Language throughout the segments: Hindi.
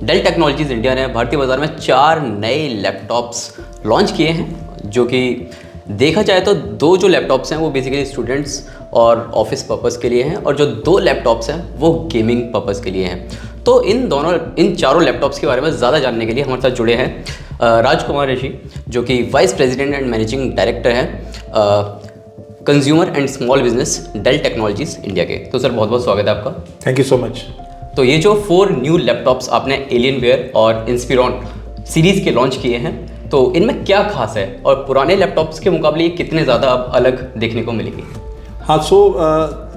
डेल टेक्नोलॉजीज इंडिया ने भारतीय बाजार में 4 नए लैपटॉप्स लॉन्च किए हैं, जो कि देखा जाए तो 2 जो लैपटॉप्स हैं वो बेसिकली स्टूडेंट्स और ऑफिस पर्पज़ के लिए हैं, और जो 2 लैपटॉप्स हैं वो गेमिंग पर्पज़ के लिए हैं। तो इन चारों लैपटॉप्स के बारे में ज़्यादा जानने के लिए हमारे साथ जुड़े हैं राजकुमार ऋषि, जो कि vice president and managing director हैं consumer and small business Dell Technologies India के। तो सर बहुत बहुत स्वागत है आपका। Thank you so much. तो ये जो 4 न्यू लैपटॉप्स आपने एलियनवेयर और इंस्पिरॉन सीरीज़ के लॉन्च किए हैं, तो इनमें क्या खास है और पुराने लैपटॉप्स के मुकाबले ये कितने ज़्यादा अब अलग देखने को मिलेंगे? हाँ,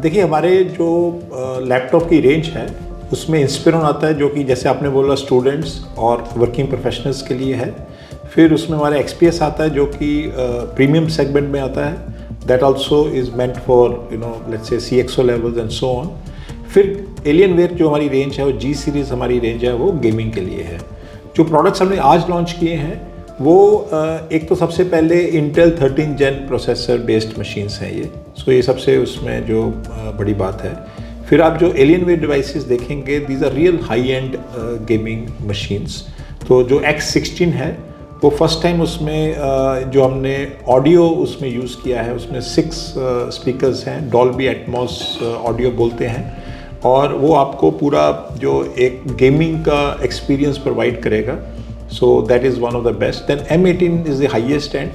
देखिए हमारे जो लैपटॉप की रेंज है उसमें इंस्पिरॉन आता है, जो कि जैसे आपने बोला स्टूडेंट्स और वर्किंग प्रोफेशनल्स के लिए है। फिर उसमें हमारा एक्सपीएस आता है जो कि प्रीमियम सेगमेंट में आता है, that also is meant for let's say CXO levels and so on. फिर एलियनवेयर जो हमारी रेंज है, और G सीरीज़ हमारी रेंज है, वो गेमिंग के लिए है। जो प्रोडक्ट्स हमने आज लॉन्च किए हैं वो एक तो सबसे पहले Intel 13 gen processor based machines हैं ये, सो ये सबसे उसमें जो बड़ी बात है। फिर आप जो एलियनवेयर डिवाइसेस देखेंगे, these are real high end gaming machines. तो जो X16 है वो फर्स्ट टाइम उसमें जो हमने ऑडियो उसमें यूज़ किया है, उसमें 6 स्पीकर्स हैं, डॉल्बी एटमॉस ऑडियो बोलते हैं, और वो आपको पूरा जो एक गेमिंग का एक्सपीरियंस प्रोवाइड करेगा। So that is one of the best. Then M18 is the highest end.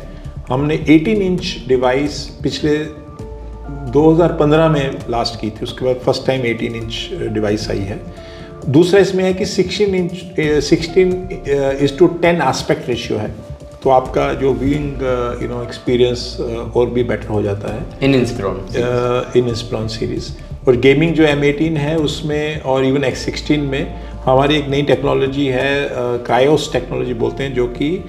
हमने 18 इंच डिवाइस पिछले 2015 में लास्ट की थी, उसके बाद फर्स्ट टाइम 18 इंच डिवाइस आई है। दूसरा इसमें है कि 16:10 एस्पेक्ट रेशियो है, तो आपका जो व्यूइंग एक्सपीरियंस और भी बेटर हो जाता है इन इंस्पिरॉन सीरीज़। और गेमिंग जो M18 है उसमें और इवन X16 में हमारी एक नई टेक्नोलॉजी है, क्रायोस टेक्नोलॉजी बोलते हैं, जो कि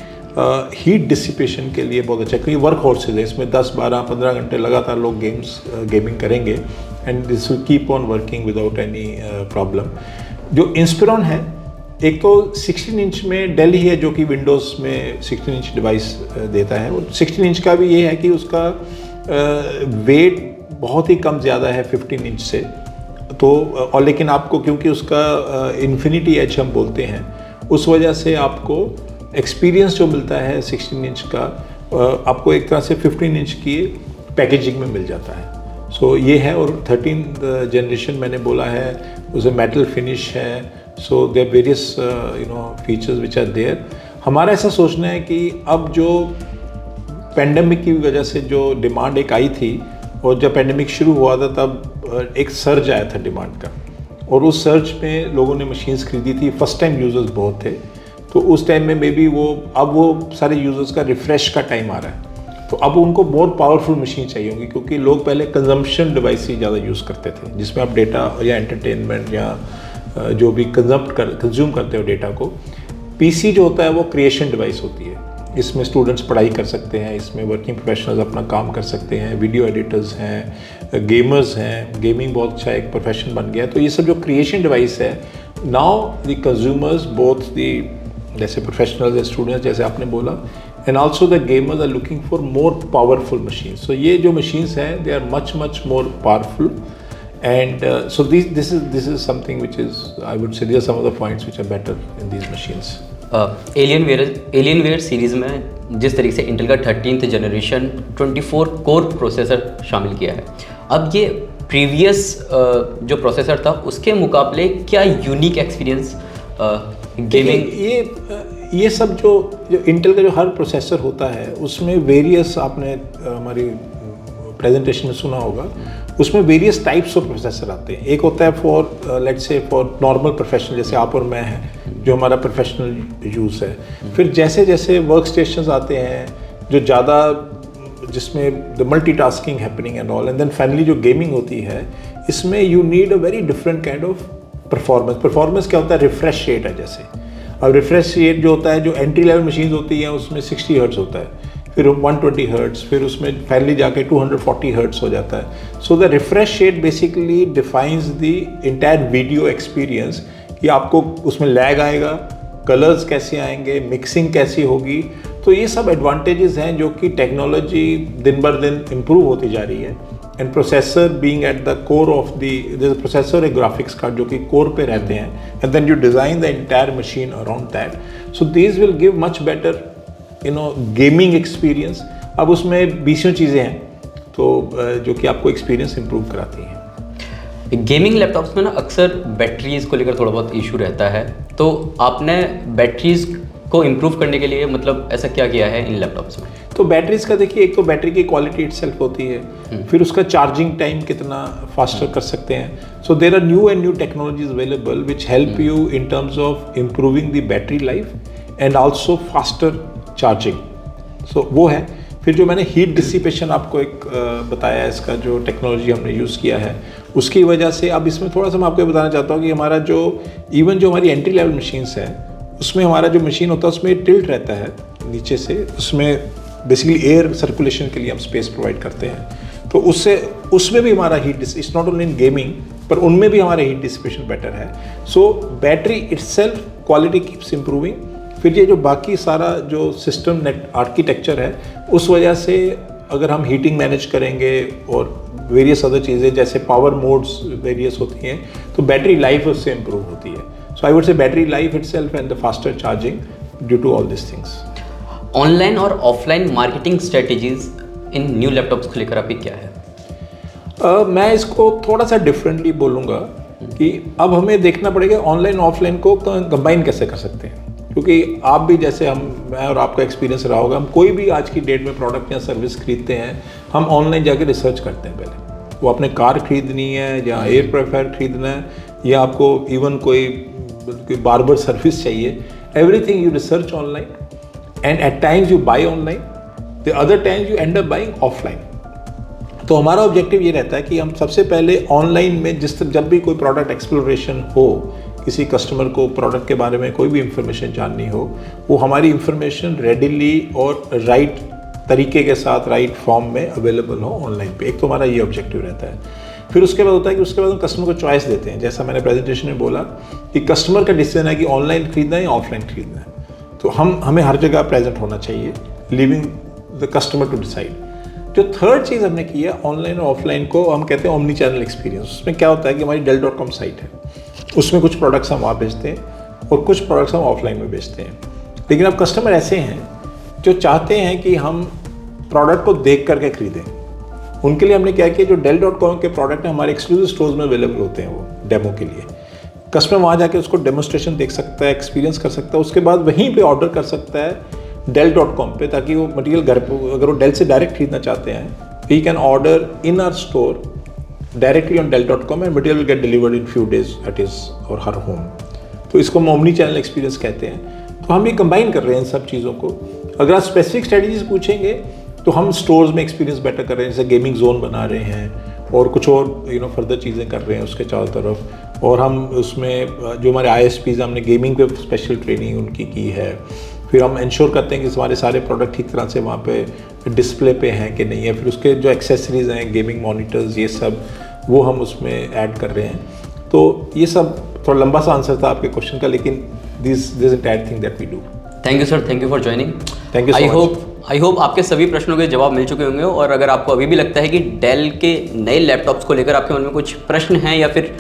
हीट डिसिपेशन के लिए बहुत अच्छा है, क्योंकि वर्क हॉर्सेज है, इसमें 10, 12, 15 घंटे लगातार लोग गेमिंग करेंगे and this will keep on working without any problem. जो इंस्पिरॉन है, एक तो 16 इंच में डेल ही है जो कि विंडोज़ में 16 इंच डिवाइस देता है, और 16 इंच का भी ये है कि उसका वेट बहुत ही कम ज़्यादा है 15 इंच से, तो और लेकिन आपको क्योंकि उसका इन्फिनिटी एज हम बोलते हैं, उस वजह से आपको एक्सपीरियंस जो मिलता है 16 इंच का आपको एक तरह से 15 इंच की पैकेजिंग में मिल जाता है। सो ये है। और 13th जनरेशन मैंने बोला है, उसे मेटल फिनिश है, so there various features which are there. हमारा ऐसा सोचना है कि अब जो पेंडेमिक की वजह से जो डिमांड एक आई थी, और जब पेंडेमिक शुरू हुआ था तब एक सर्ज आया था डिमांड का, और उस सर्ज में लोगों ने मशीन्स खरीदी थी, फर्स्ट टाइम यूज़र्स बहुत थे, तो उस टाइम में मे बी अब वो सारे यूज़र्स का रिफ़्रेश का टाइम आ रहा है, तो अब उनको बहुत पावरफुल मशीन चाहिए होंगी, क्योंकि लोग पहले कंजम्पशन डिवाइस ही ज़्यादा यूज़ करते थे, जिसमें आप डेटा या एंटरटेनमेंट या जो भी कंज्यूम करते हो डेटा को। PC जो होता है वो क्रिएशन डिवाइस होती है, इसमें स्टूडेंट्स पढ़ाई कर सकते हैं, इसमें वर्किंग प्रोफेशनल्स अपना काम कर सकते हैं, वीडियो एडिटर्स हैं, गेमर्स हैं, गेमिंग बहुत अच्छा एक प्रोफेशन बन गया है। तो ये सब जो क्रिएशन डिवाइस है, now the consumers both the जैसे प्रोफेशनल्स या स्टूडेंट्स जैसे आपने बोला, and also the gamers are looking for more powerful machines. So ये जो मशीन्स हैं they are much more powerful, and so this is something which is, I would say, these are some of the points which are better in these machines. Alienware series में जिस तरीके से इंटेल का 13th जनरेशन 24 कोर प्रोसेसर शामिल किया है, अब ये प्रीवियस जो प्रोसेसर था उसके मुकाबले क्या यूनिक एक्सपीरियंस गेमिंग? ये सब जो इंटेल का जो हर प्रोसेसर होता है उसमें वेरियस, आपने हमारी प्रेजेंटेशन में सुना होगा, उसमें वेरियस टाइप्स ऑफ प्रोसेसर आते हैं। एक होता है for let's say for normal professional, जैसे आप और मैं हैं, जो हमारा प्रोफेशनल यूज़ है। फिर जैसे जैसे वर्क स्टेशंस आते हैं जो ज़्यादा, जिसमें the multitasking happening and all, and then finally जो गेमिंग होती है, इसमें you need a very different kind of performance क्या होता है? रिफ्रेश रेट है जैसे। अब रिफ्रेश रेट जो होता है, जो एंट्री लेवल मशीन्स होती हैं उसमें 60 हर्ट्ज़ होता है, फिर 120 हर्ट्ज़, फिर उसमें फाइनली जाके 240 हर्ट्ज़ हो जाता है। So the refresh rate basically defines the entire video experience, कि आपको उसमें लैग आएगा, कलर्स कैसे आएंगे, मिक्सिंग कैसी होगी। तो ये सब एडवांटेजेस हैं जो कि टेक्नोलॉजी दिन बर दिन इम्प्रूव होती जा रही है, and processor being at the core of the processor एक ग्राफिक्स कार्ड जो कि कोर पे रहते हैं, and then you design the entire machine around that, so these will give much better gaming experience. अब उसमें 20 चीज़ें हैं तो जो कि आपको एक्सपीरियंस इंप्रूव कराती हैं। गेमिंग लैपटॉप्स में ना अक्सर बैटरीज़ को लेकर थोड़ा बहुत इशू रहता है, तो आपने बैटरीज़ को इम्प्रूव करने के लिए मतलब ऐसा क्या किया है इन लैपटॉप्स में? तो बैटरीज़ का देखिए, एक तो बैटरी की क्वालिटी इटसेल्फ होती है, फिर उसका चार्जिंग टाइम कितना फास्टर कर सकते हैं। So there are new technologies available which help you in terms of improving the battery life and also faster charging. So वो है। फिर जो मैंने हीट डिसिपेशन आपको एक बताया है, इसका जो टेक्नोलॉजी हमने यूज़ किया है उसकी वजह से, अब इसमें थोड़ा सा मैं आपको बताना चाहता हूँ कि हमारा जो जो हमारी एंट्री लेवल मशीन्स है उसमें हमारा जो मशीन होता है उसमें टिल्ट रहता है नीचे से, उसमें बेसिकली एयर सर्कुलेशन के लिए हम स्पेस प्रोवाइड करते हैं, तो उसमें भी हमारा heat it's not only in gaming पर उनमें भी हमारा हीट डिसिपेशन बेटर है। सो battery itself quality keeps improving. फिर ये जो बाकी सारा जो सिस्टम नेट आर्किटेक्चर है उस वजह से अगर हम हीटिंग मैनेज करेंगे और वेरियस अदर चीज़ें जैसे पावर मोड्स वेरियस होती हैं तो बैटरी लाइफ उससे इम्प्रूव होती है। So I would say battery life itself and the faster charging due to all this things. Online और offline marketing strategies in new laptops को लेकर आपकी क्या है? मैं इसको थोड़ा सा डिफरेंटली बोलूँगा कि अब हमें देखना पड़ेगा ऑनलाइन ऑफलाइन को कंबाइन कैसे कर सकते हैं, क्योंकि आप भी जैसे मैं और आपका एक्सपीरियंस रहा होगा, हम कोई भी आज की डेट में प्रोडक्ट या सर्विस खरीदते हैं हम ऑनलाइन जाके रिसर्च करते हैं पहले। वो आपने कार खरीदनी है या एयर प्योरीफायर खरीदना है या आपको इवन कोई बार्बर सर्विस चाहिए, everything you research online and at times you buy online, the other times you end up buying offline. तो हमारा ऑब्जेक्टिव ये रहता है कि हम सबसे पहले ऑनलाइन में जब भी कोई प्रोडक्ट एक्सप्लोरेशन हो, किसी कस्टमर को प्रोडक्ट के बारे में कोई भी इंफॉर्मेशन जाननी हो, वो हमारी इंफॉर्मेशन रेडिली और राइट तरीके के साथ राइट फॉर्म में अवेलेबल हो ऑनलाइन पे। एक तो हमारा ये ऑब्जेक्टिव रहता है। फिर उसके बाद होता है कि उसके बाद हम कस्टमर को चॉइस देते हैं, जैसा मैंने प्रेजेंटेशन में बोला कि कस्टमर का डिसीजन है कि ऑनलाइन खरीदना है या ऑफलाइन खरीदना है। तो हमें हर जगह प्रेजेंट होना चाहिए, living the customer to decide. जो थर्ड चीज़ हमने की है ऑनलाइन और ऑफलाइन को हम कहते हैं ओमनी चैनल एक्सपीरियंस। उसमें क्या होता है कि हमारी Dell.com साइट है, उसमें कुछ प्रोडक्ट्स हम वहाँ बेचते हैं और कुछ प्रोडक्ट्स हम ऑफलाइन में बेचते हैं। लेकिन अब कस्टमर ऐसे हैं जो चाहते हैं कि हम प्रोडक्ट को देख करके खरीदें। उनके लिए हमने क्या किया, जो Dell.com के प्रोडक्ट हैं हमारे एक्सक्लूसिव स्टोर्स में अवेलेबल होते हैं वो डेमो के लिए। कस्टमर वहाँ जाके उसको डेमोस्ट्रेशन देख सकता है, एक्सपीरियंस कर सकता है, उसके बाद वहीं पे ऑर्डर कर सकता है Dell.com पे, ताकि वो मटेरियल घर पर, अगर वो डेल से डायरेक्ट खरीदना चाहते हैं he can order in our store directly on Dell.com and material will get delivered in few days at his or her home. तो इसको हम ओमनी चैनल एक्सपीरियंस कहते हैं। तो हम ये कंबाइन कर रहे हैं इन सब चीज़ों को। अगर आप स्पेसिफिक स्ट्रेटजीज पूछेंगे तो हम स्टोर्स में एक्सपीरियंस बेटर कर रहे हैं, जैसे गेमिंग जोन बना रहे हैं और कुछ और फर्दर चीज़ें कर रहे हैं उसके चारों तरफ। और हम उसमें जो हमारे ISPs हमने गेमिंग पे स्पेशल ट्रेनिंग उनकी की है। फिर हम इंश्योर करते हैं कि हमारे सारे प्रोडक्ट ठीक तरह से वहाँ पे डिस्प्ले पे हैं कि नहीं है। फिर उसके जो एक्सेसरीज़ हैं, गेमिंग मॉनिटर्स, ये सब वो हम उसमें ऐड कर रहे हैं। तो ये सब थोड़ा लंबा सा आंसर था आपके क्वेश्चन का, लेकिन this entire thing that we do. Thank you sir, thank you for joining. Thank you so much. I hope आपके सभी प्रश्नों के जवाब मिल चुके होंगे। और अगर आपको अभी भी लगता है कि डेल के नए लैपटॉप्स को लेकर आपके मन में कुछ प्रश्न हैं या फिर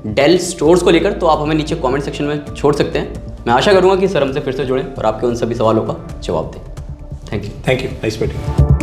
डेल स्टोर्स को लेकर, तो आप हमें नीचे कमेंट सेक्शन में छोड़ सकते हैं। मैं आशा करूंगा कि सर हमसे फिर से जुड़ें और आपके उन सभी सवालों का जवाब दें। Thank you. Nice meeting.